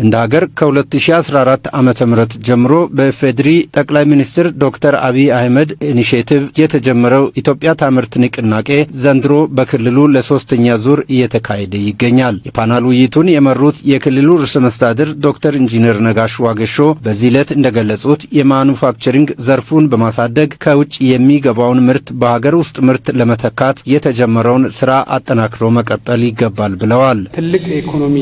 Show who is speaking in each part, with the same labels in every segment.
Speaker 1: እንደ ሀገር ከ2014 ዓመተ ምህረት ጀምሮ በፌድሪ ጠቅላይ ሚኒስትር ዶክተር አብይ አህመድ ኢኒሼቲቭ የተጀመረው ኢትዮጵያ ታምርት ንቅናቄ ዘንድሮ በክልሉ ለሶስተኛ ዙር እየተካሄደ ይገኛል። የፓናል ውይይቱን የመሩት የክልሉ ርዕሰ መስተዳድር ዶክተር ኢንጂነር ነጋሽ ዋጌሾ በዚህ ዕለት እንደገለጹት የማኑፋክቸሪንግ ዘርፉን በማሳደግ ከውጭ የሚገባውን ምርት በሀገር ውስጥ ምርት ለመተካት የተጀመረውን ስራ አጠናክሮ መቀጠል ይገባል ብለዋል።
Speaker 2: ትልቅ የኢኮኖሚ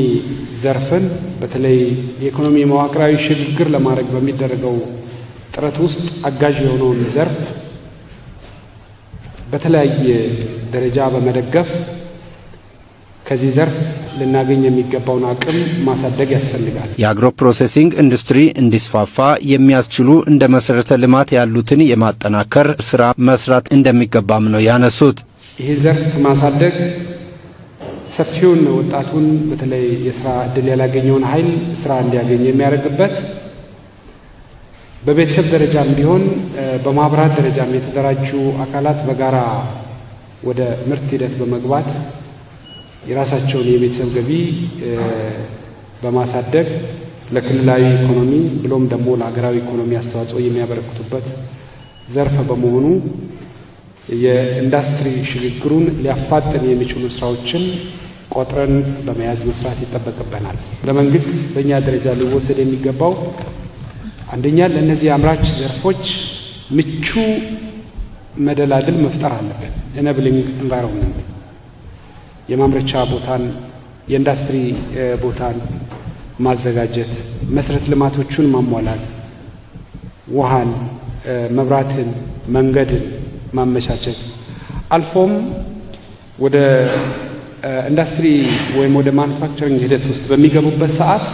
Speaker 2: ዘርፍን በተለይ የኢኮኖሚ መዋቅራዊ ሽግግር ለማድረግ በሚደረገው ጥረት ውስጥ አጋዥ የሆነውን ዘርፍ በተለያየ ደረጃ በመደገፍ ከዚህ ዘርፍ ልናገኝ የሚገባውን አቅም ማሳደግ ያስፈልጋል።
Speaker 1: የአግሮ ፕሮሴሲንግ ኢንዱስትሪ እንዲስፋፋ የሚያስችሉ እንደ መሰረተ ልማት ያሉትን የማጠናከር ስራ መስራት እንደሚገባም ነው ያነሱት።
Speaker 2: ይህ ዘርፍ ማሳደግ ሰፊውን ወጣቱን በተለይ የስራ እድል ያላገኘውን ኃይል ስራ እንዲያገኝ የሚያደርግበት በቤተሰብ ደረጃም ቢሆን በማህበራት ደረጃም የተደራጁ አካላት በጋራ ወደ ምርት ሂደት በመግባት የራሳቸውን የቤተሰብ ገቢ በማሳደግ ለክልላዊ ኢኮኖሚ ብሎም ደግሞ ለሀገራዊ ኢኮኖሚ አስተዋጽኦ የሚያበረክቱበት ዘርፍ በመሆኑ የኢንዱስትሪ ሽግግሩን ሊያፋጥን የሚችሉ ስራዎችን ቆጥረን በመያዝ መስራት ይጠበቅብናል። ለመንግስት በእኛ ደረጃ ሊወሰድ የሚገባው አንደኛ ለእነዚህ አምራች ዘርፎች ምቹ መደላድል መፍጠር አለብን። ኢኔብሊንግ ኤንቫይሮንመንት የማምረቻ ቦታን የኢንዱስትሪ ቦታን ማዘጋጀት፣ መሰረተ ልማቶቹን ማሟላት፣ ውሃን፣ መብራትን፣ መንገድን ማመቻቸት አልፎም ወደ ኢንዱስትሪ ወይም ወደ ማኑፋክቸሪንግ ሂደት ውስጥ በሚገቡበት ሰዓት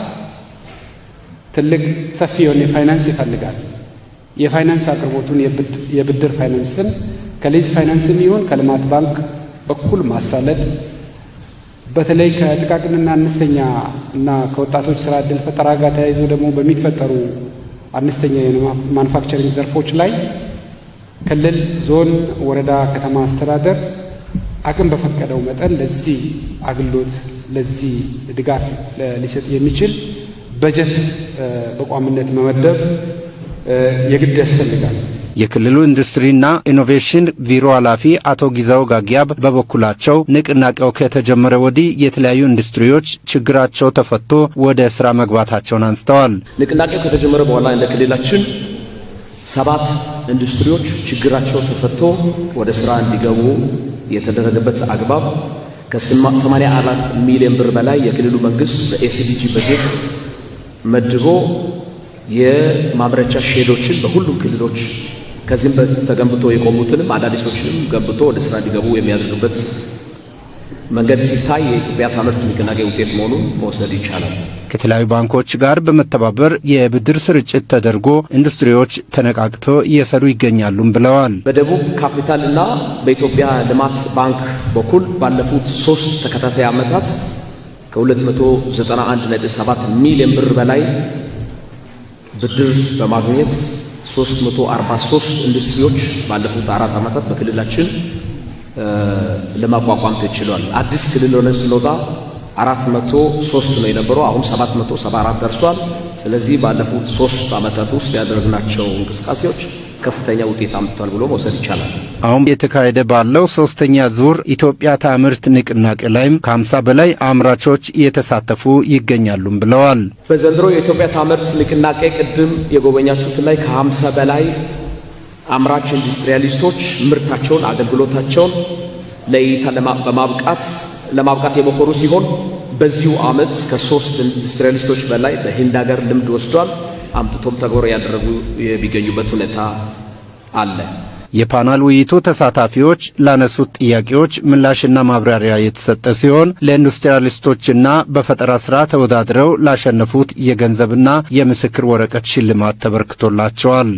Speaker 2: ትልቅ ሰፊ የሆነ ፋይናንስ ይፈልጋል። የፋይናንስ አቅርቦቱን የብድር ፋይናንስን ከሊዝ ፋይናንስም ይሁን ከልማት ባንክ በኩል ማሳለጥ፣ በተለይ ከጥቃቅንና አነስተኛ እና ከወጣቶች ስራ ዕድል ፈጠራ ጋር ተያይዞ ደግሞ በሚፈጠሩ አነስተኛ የማኑፋክቸሪንግ ዘርፎች ላይ ክልል፣ ዞን፣ ወረዳ፣ ከተማ አስተዳደር አቅም በፈቀደው መጠን ለዚህ አገልግሎት ለዚህ ድጋፍ ሊሰጥ የሚችል በጀት በቋምነት መመደብ የግድ ያስፈልጋል።
Speaker 1: የክልሉ ኢንዱስትሪና ኢኖቬሽን ቢሮ ኃላፊ አቶ ጊዛው ጋጊያብ በበኩላቸው ንቅናቄው ከተጀመረ ወዲህ የተለያዩ ኢንዱስትሪዎች ችግራቸው ተፈቶ ወደ ስራ መግባታቸውን አንስተዋል።
Speaker 3: ንቅናቄው ከተጀመረ በኋላ እንደ ክልላችን 7 ኢንዱስትሪዎች ችግራቸው ተፈቶ ወደ ስራ እንዲገቡ የተደረገበት አግባብ ከ84 ሚሊዮን ብር በላይ የክልሉ መንግስት በኤስዲጂ በጀት መድቦ የማምረቻ ሼዶችን በሁሉም ክልሎች ከዚህም ተገንብቶ የቆሙትንም አዳዲሶችንም ገንብቶ ወደ ስራ እንዲገቡ የሚያደርግበት መንገድ ሲታይ የኢትዮጵያ ታምርት ንቅናቄ ውጤት መሆኑን መውሰድ ይቻላል።
Speaker 1: ከተለያዩ ባንኮች ጋር በመተባበር የብድር ስርጭት ተደርጎ ኢንዱስትሪዎች ተነቃቅተው እየሰሩ ይገኛሉም ብለዋል።
Speaker 3: በደቡብ ካፒታል እና በኢትዮጵያ ልማት ባንክ በኩል ባለፉት 3 ተከታታይ ዓመታት ከ291.7 ሚሊዮን ብር በላይ ብድር በማግኘት 343 ኢንዱስትሪዎች ባለፉት 4 ዓመታት በክልላችን ለማቋቋም ተችሏል። አዲስ ክልል ሆነ ስለወጣ 403 ነው የነበረው፣ አሁን 774 ደርሷል። ስለዚህ ባለፉት 3 ዓመታት ውስጥ ያደረግናቸው እንቅስቃሴዎች ከፍተኛ ውጤት አምጥቷል ብሎ መውሰድ ይቻላል።
Speaker 1: አሁን የተካሄደ ባለው ሶስተኛ ዙር ኢትዮጵያ ታምርት ንቅናቄ ላይም ከ50 በላይ አምራቾች እየተሳተፉ ይገኛሉም ብለዋል።
Speaker 3: በዘንድሮ የኢትዮጵያ ታምርት ንቅናቄ ቅድም የጎበኛችሁት ላይ ከ50 በላይ አምራች ኢንዱስትሪያሊስቶች ምርታቸውን አገልግሎታቸውን ለእይታ ለማብቃት የሞከሩ ሲሆን በዚሁ ዓመት ከ3 ኢንዱስትሪያሊስቶች በላይ በህንድ ሀገር ልምድ ወስዷል አምጥቶም ተግባራዊ ያደረጉ የሚገኙበት ሁኔታ አለ።
Speaker 1: የፓናል ውይይቱ ተሳታፊዎች ላነሱት ጥያቄዎች ምላሽና ማብራሪያ የተሰጠ ሲሆን ለኢንዱስትሪያሊስቶችና በፈጠራ ስራ ተወዳድረው ላሸነፉት የገንዘብና የምስክር ወረቀት ሽልማት ተበርክቶላቸዋል።